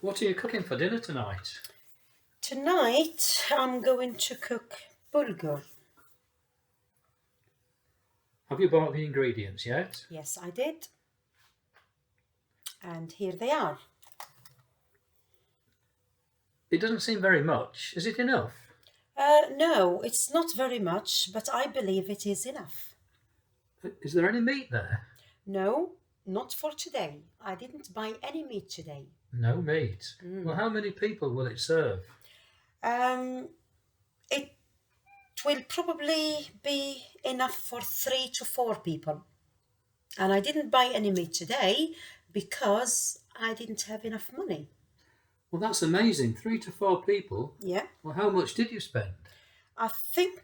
What are you cooking for dinner tonight? Tonight I'm going to cook bulgur. Have you bought the ingredients yet? Yes, I did. And here they are. It doesn't seem very much. Is it enough? No, it's not very much, but I believe it is enough. Is there any meat there? No, not for today. I didn't buy any meat today. No meat. Well, how many people will it serve? Um, it will probably be enough for 3 to 4 people. And I didn't buy any meat today because I didn't have enough money. Well, that's amazing. 3 to 4 people. Yeah. Well, how much did you spend? I think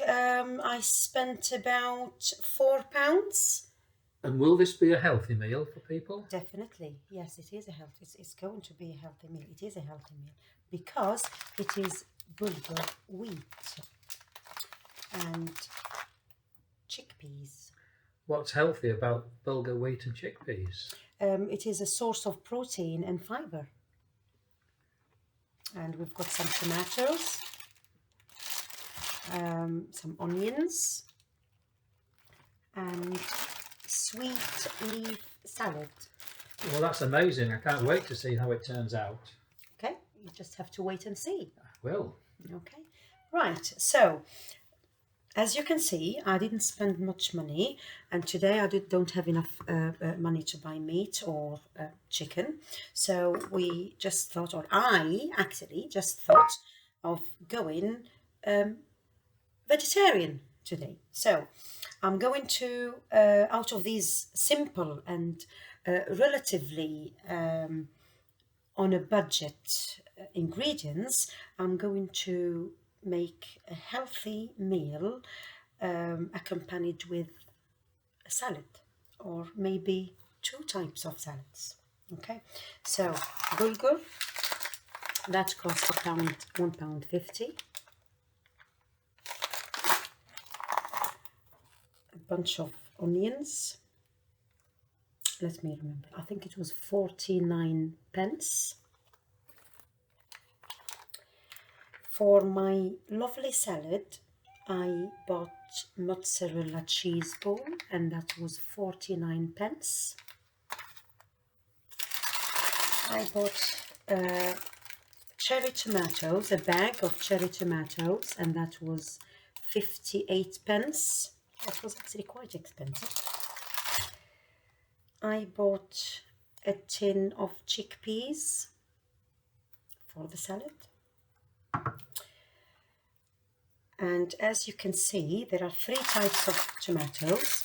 I spent about £4. And will this be a healthy meal for people? Definitely, yes, it is a healthy. It's going to be a healthy meal. It is a healthy meal because it is bulgur wheat and chickpeas. What's healthy about bulgur wheat and chickpeas? It is a source of protein and fiber. And we've got some tomatoes, some onions, and sweet leaf salad. Well, that's amazing. I can't wait to see how it turns out. Okay, you just have to wait and see. Well, Okay, right. So, as you can see, I didn't spend much money, and today I don't have enough money to buy meat or chicken. So we just thought, or I actually just thought of going vegetarian today. So I'm going to, out of these simple and relatively on a budget ingredients, I'm going to make a healthy meal accompanied with a salad or maybe 2 types of salads. Okay, so bulgur, that costs £1.50. A bunch of onions. Let me remember. I think it was 49 pence. For my lovely salad, I bought mozzarella cheese ball, and that was 49 pence. I bought cherry tomatoes, a bag of cherry tomatoes, and that was 58 pence. That was actually quite expensive. I bought a tin of chickpeas for the salad. And as you can see, there are 3 types of tomatoes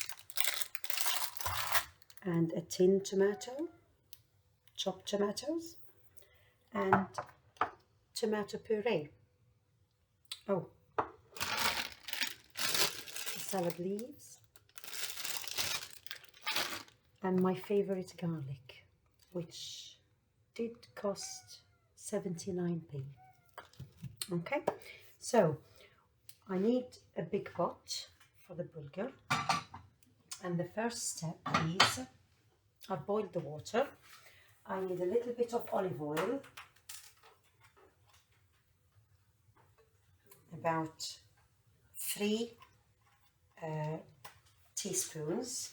and a tin tomato, chopped tomatoes, and tomato puree. Oh, salad leaves, and my favorite garlic, which did cost 79p. Okay, so I need a big pot for the bulgur, and the first step is I've boiled the water. I need a little bit of olive oil, about 3 teaspoons,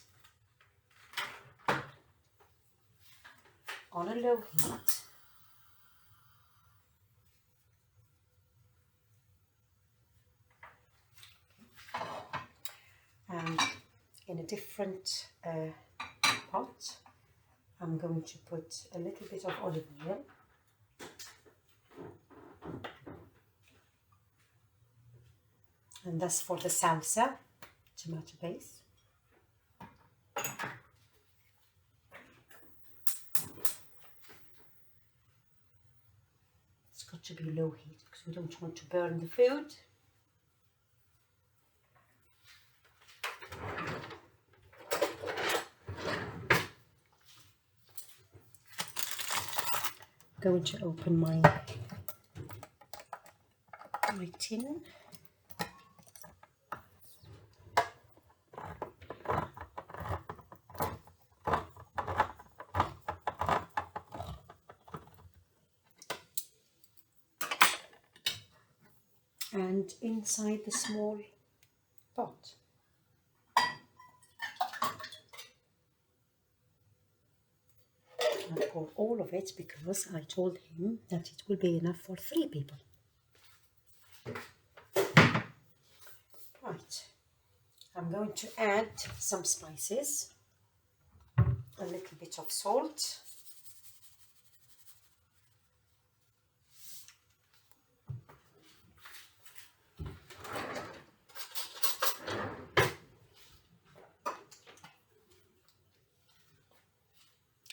on a low heat. And in a different pot, I'm going to put a little bit of olive oil. And that's for the salsa, tomato paste. It's got to be low heat because we don't want to burn the food. Going to open my tin. and inside the small pot. I pour all of it because I told him that it will be enough for 3 people. Right, I'm going to add some spices, a little bit of salt,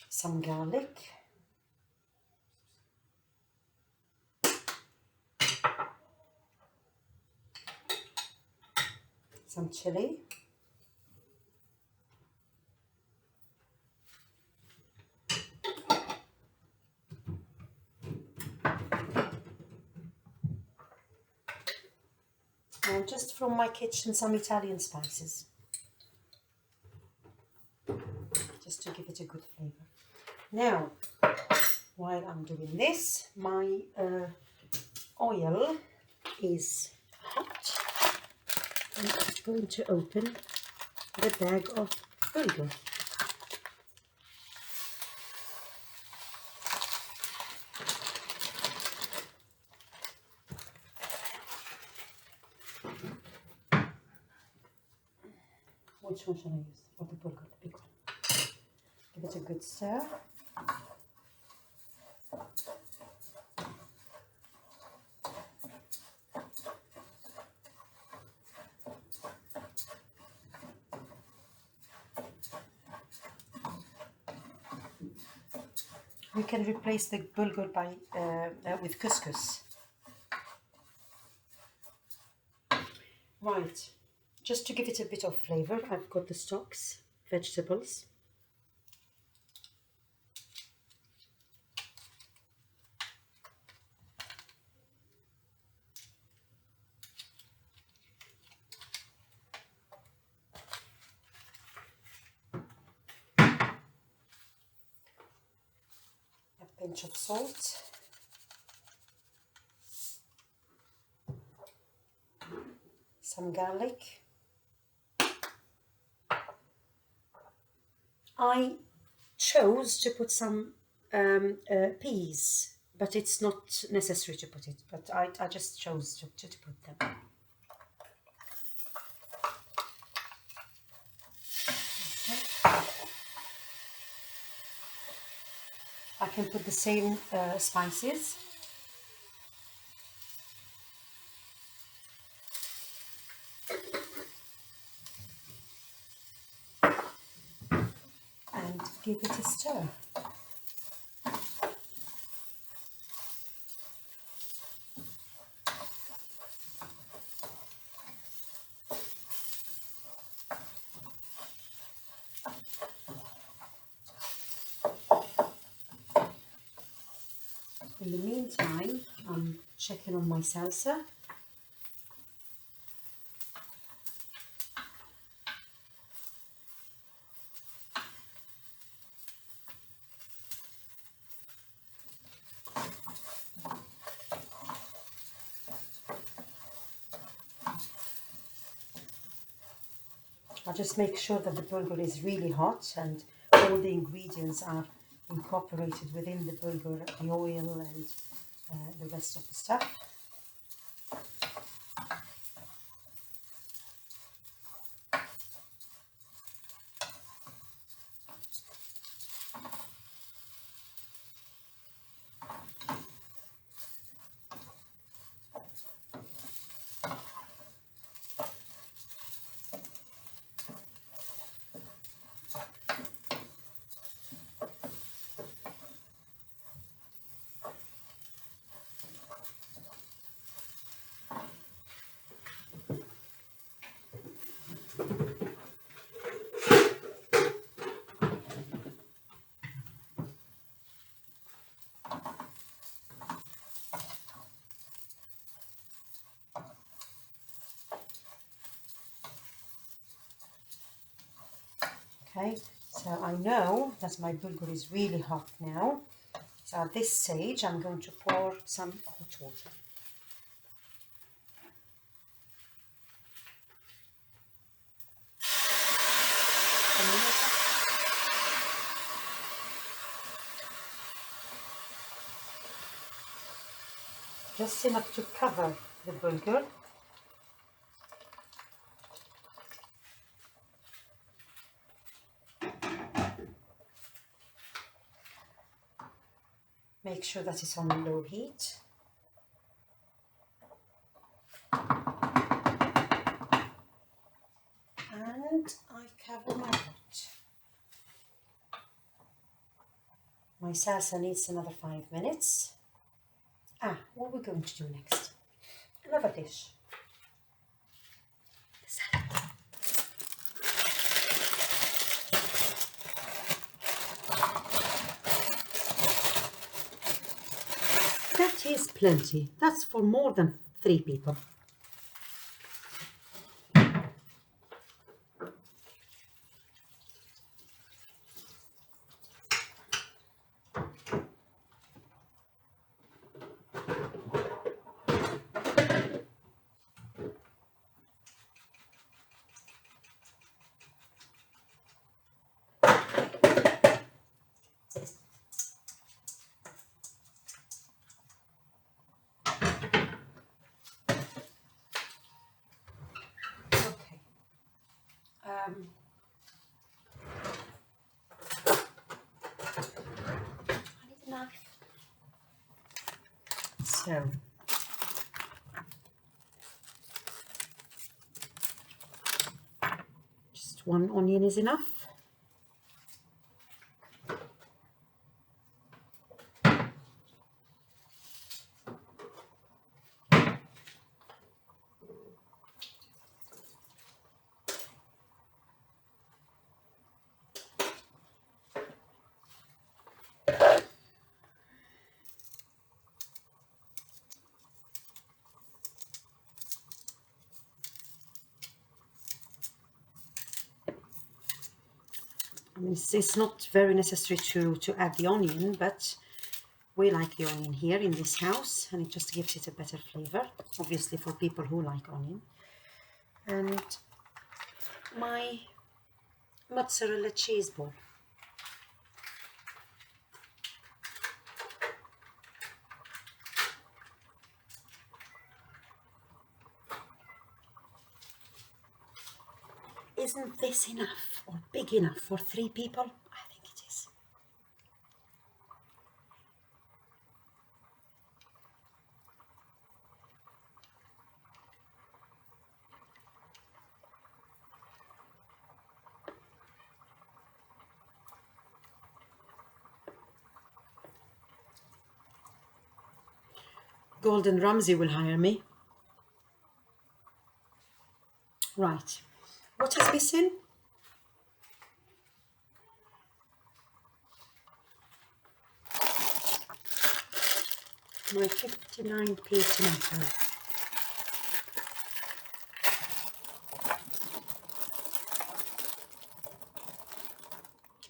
some garlic, some chili, and just from my kitchen some Italian spices, just to give it a good flavor. Now, while I'm doing this, my oil is hot, and I'm going to open the bag of bulgur. Which one shall I use? For the bulgur, the big one. Give it a good stir. We can replace the bulgur by with couscous. Right, just to give it a bit of flavor, I've got the stocks, vegetables. A pinch of salt. Some garlic. I chose to put some peas, but it's not necessary to put it, but I just chose to put them. Okay. I can put the same spices. And give it a stir. In the meantime, I'm checking on my salsa. I'll just make sure that the bulgur is really hot and all the ingredients are incorporated within the bulgur, the oil and the rest of the stuff. Okay, so I know that my bulgur is really hot now. So at this stage, I'm going to pour some hot water. just enough to cover the bulgur. Make sure that it's on low heat. And I cover my pot. My salsa needs another 5 minutes. What are we going to do next? Another dish. Salad. That is plenty. That's for more than 3 people. I need a knife. So, just 1 onion is enough. I mean, it's not very necessary to add the onion, but we like the onion here in this house, and it just gives it a better flavor, obviously for people who like onion. And my mozzarella cheese ball. Isn't this enough or big enough for 3 people? I think it is. Gordon Ramsay will hire me. Right. What is missing? My 59p tomato.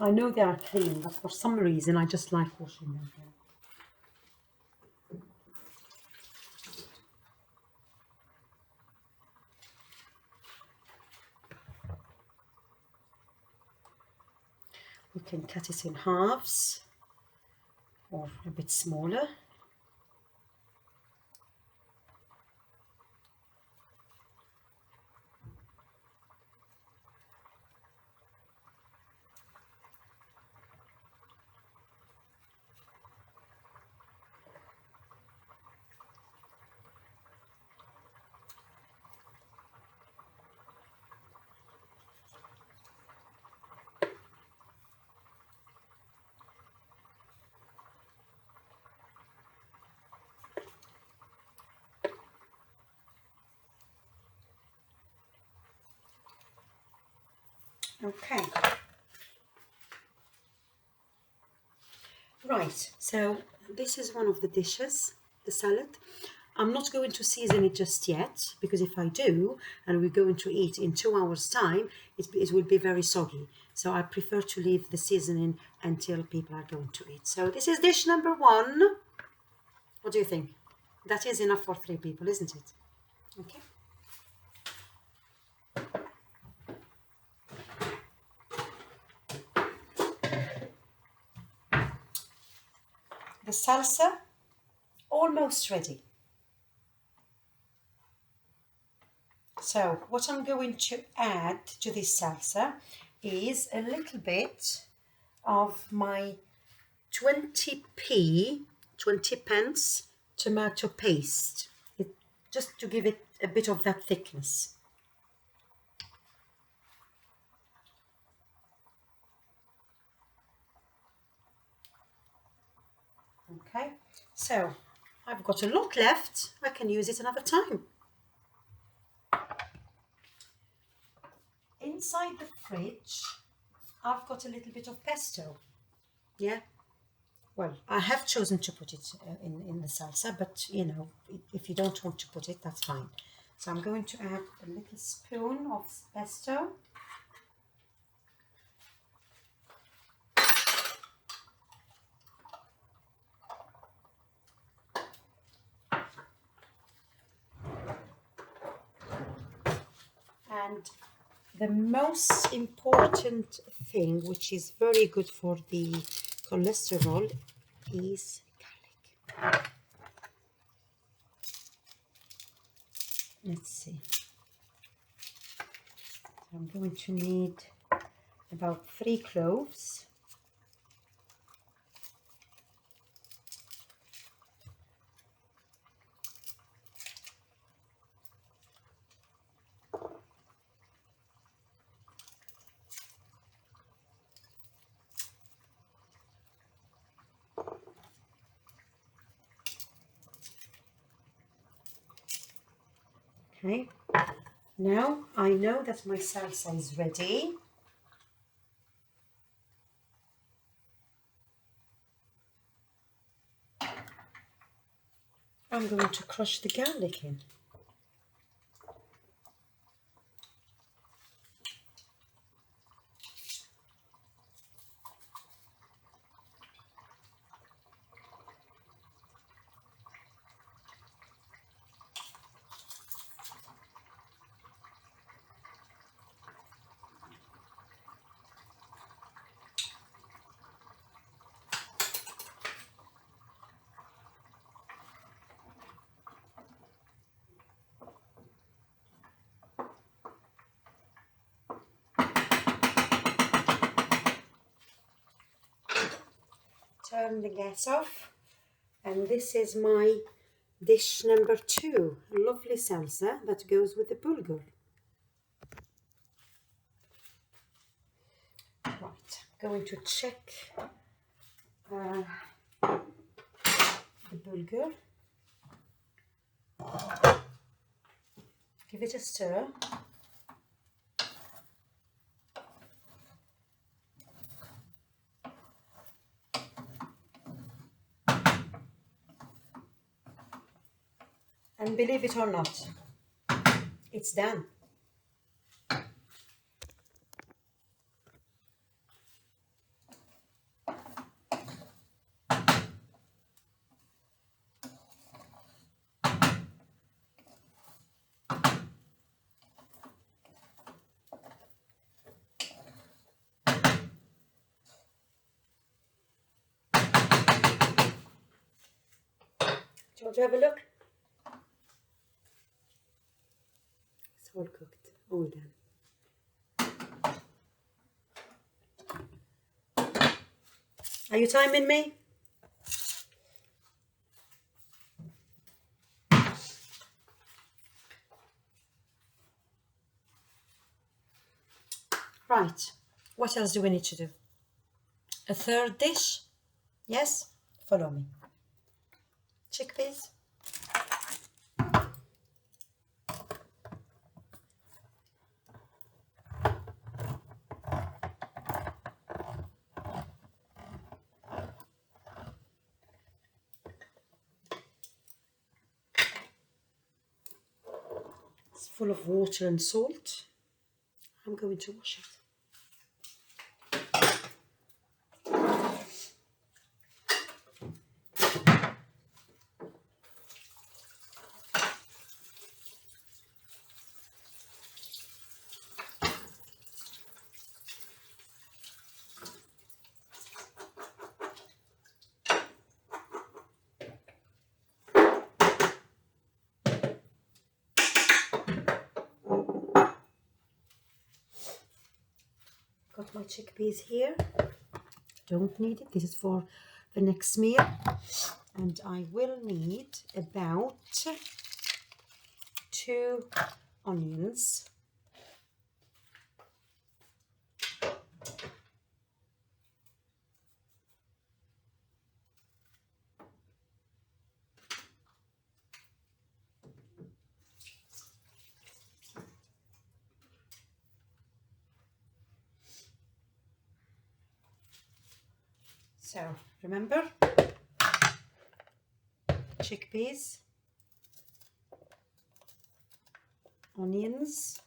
I know they are clean, but for some reason I just like washing them here. We can cut it in halves or a bit smaller. Okay. Right, so this is one of the dishes, the salad. I'm not going to season it just yet, because if I do, and we're going to eat in 2 hours time, it will be very soggy. So I prefer to leave the seasoning until people are going to eat. So this is dish number 1. What do you think? That is enough for 3 people, isn't it? Okay. The salsa, almost ready. So what I'm going to add to this salsa is a little bit of my 20p, 20 pence tomato paste, just to give it a bit of that thickness. Okay, so I've got a lot left. I can use it another time. Inside the fridge, I've got a little bit of pesto. Yeah. Well, I have chosen to put it in the salsa, but you know, if you don't want to put it, that's fine. So I'm going to add a little spoon of pesto. And the most important thing, which is very good for the cholesterol, is garlic. Let's see. So I'm going to need about 3 cloves. Okay, now I know that my salsa is ready. I'm going to crush the garlic in. Turn the gas off, and this is my dish number 2, a lovely salsa that goes with the bulgur. Right, I'm going to check the bulgur. Give it a stir. And believe it or not, it's done. Do you want to have a look? It's all cooked, all done. Are you timing me? Right, what else do we need to do? A third dish? Yes? Follow me. Chickpeas. It's full of water and salt. I'm going to wash it. got my chickpeas here. Don't need it. This is for the next meal. And I will need about 2 onions. So remember, chickpeas, onions,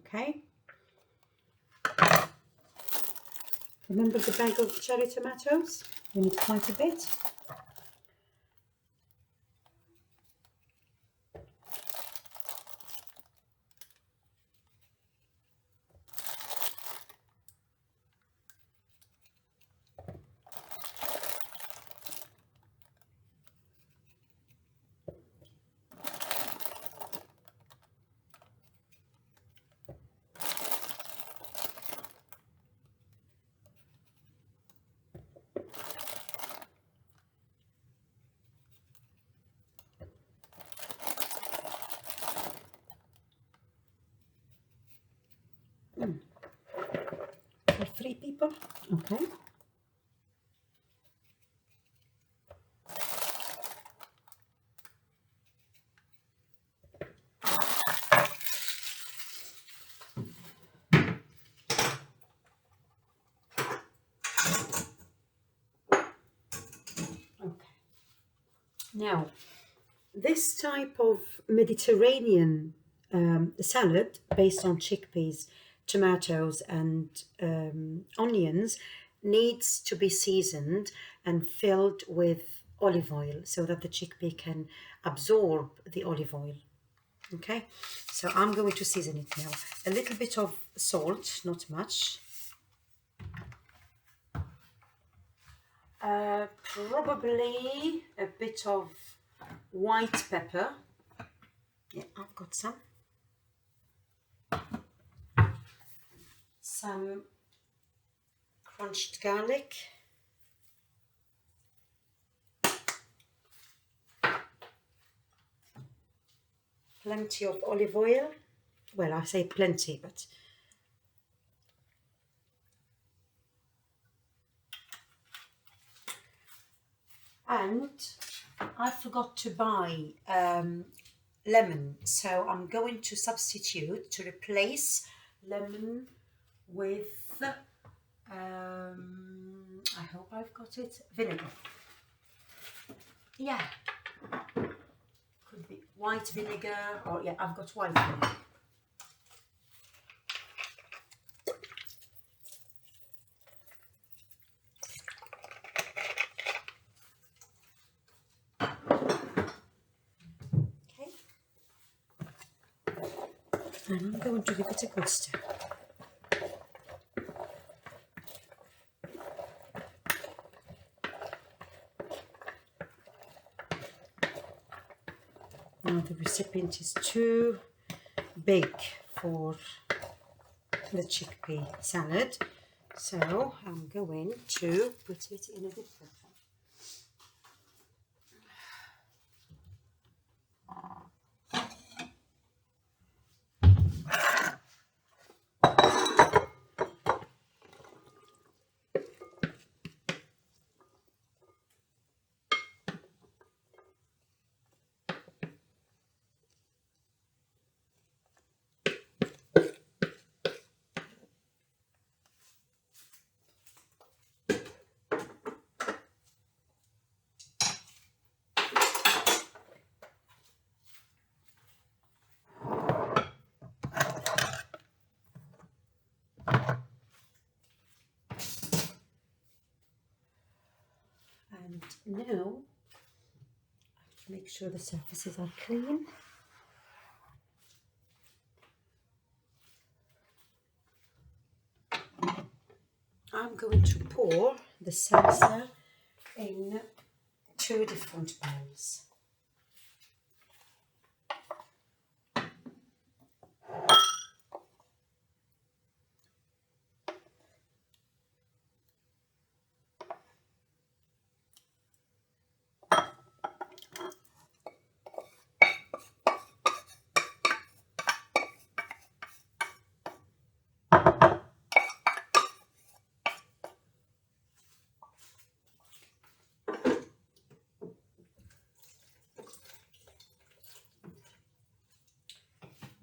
okay. Remember the bag of cherry tomatoes? We need quite a bit. For 3 people, okay. Now, this type of Mediterranean salad based on chickpeas, tomatoes, and onions needs to be seasoned and filled with olive oil so that the chickpea can absorb the olive oil. Okay, so I'm going to season it now. A little bit of salt, not much. Probably a bit of white pepper. Yeah, I've got some. Some crunched garlic. Plenty of olive oil. Well, I say plenty, but and I forgot to buy lemon, so I'm going to substitute to replace lemon with I hope I've got it, vinegar. Yeah, could be white vinegar, or yeah, I've got white vinegar. And I'm going to give it a good stir. Now the recipient is too big for the chickpea salad, so I'm going to put it in a different one. now I have to make sure the surfaces are clean. I'm going to pour the salsa in 2 different bowls.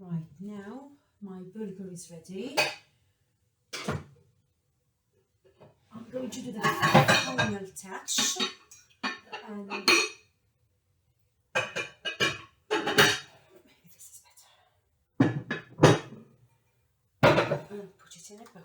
Right, now my burger is ready. I'm going to do the final touch, and maybe this is better. And put it in a bowl.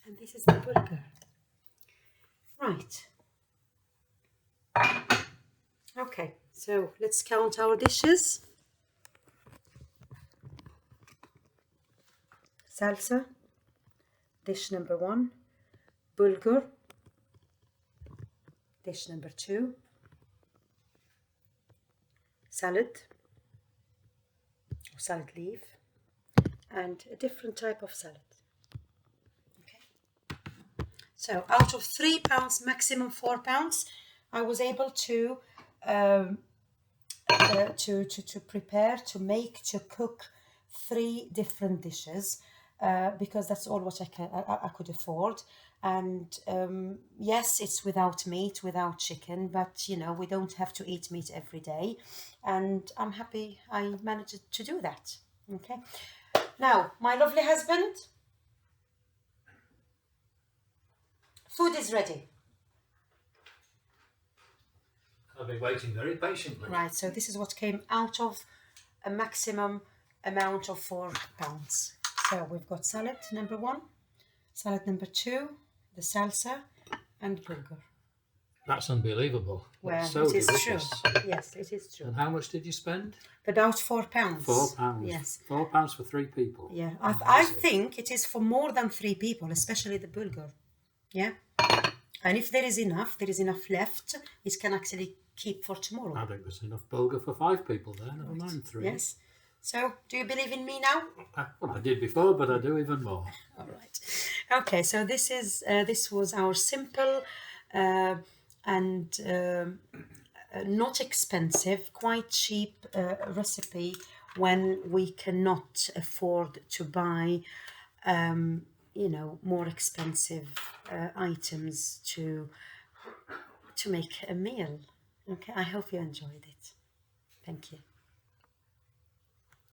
And this is the burger. Right. Okay, so let's count our dishes. Salsa, dish number 1. Bulgur, dish number 2. Salad, or salad leaf, and a different type of salad. Okay. So out of 3 pounds, maximum 4 pounds, I was able to prepare, to make, to cook 3 different dishes, because that's all what I could afford. And yes, it's without meat, without chicken, but you know, we don't have to eat meat every day, and I'm happy I managed to do that. Okay, now my lovely husband, food is ready. I've been waiting very patiently. Right, so this is what came out of a maximum amount of 4 pounds. So we've got salad number 1, salad number 2, the salsa, and burger. That's unbelievable. Well, That's so it is delicious. true. Yes, it is true. And how much did you spend? About 4 pounds. 4 pounds. Yes. 4 pounds for 3 people. Yeah, I think it is for more than 3 people, especially the burger. Yeah. And if there is enough left, it can actually keep for tomorrow. I think there's enough bulgur for 5 people there, never mind 3. Yes. So, do you believe in me now? Well, I did before, but I do even more. All right. Okay, so this was our simple and not expensive, quite cheap recipe when we cannot afford to buy, you know, more expensive items to make a meal. Okay, I hope you enjoyed it. Thank you.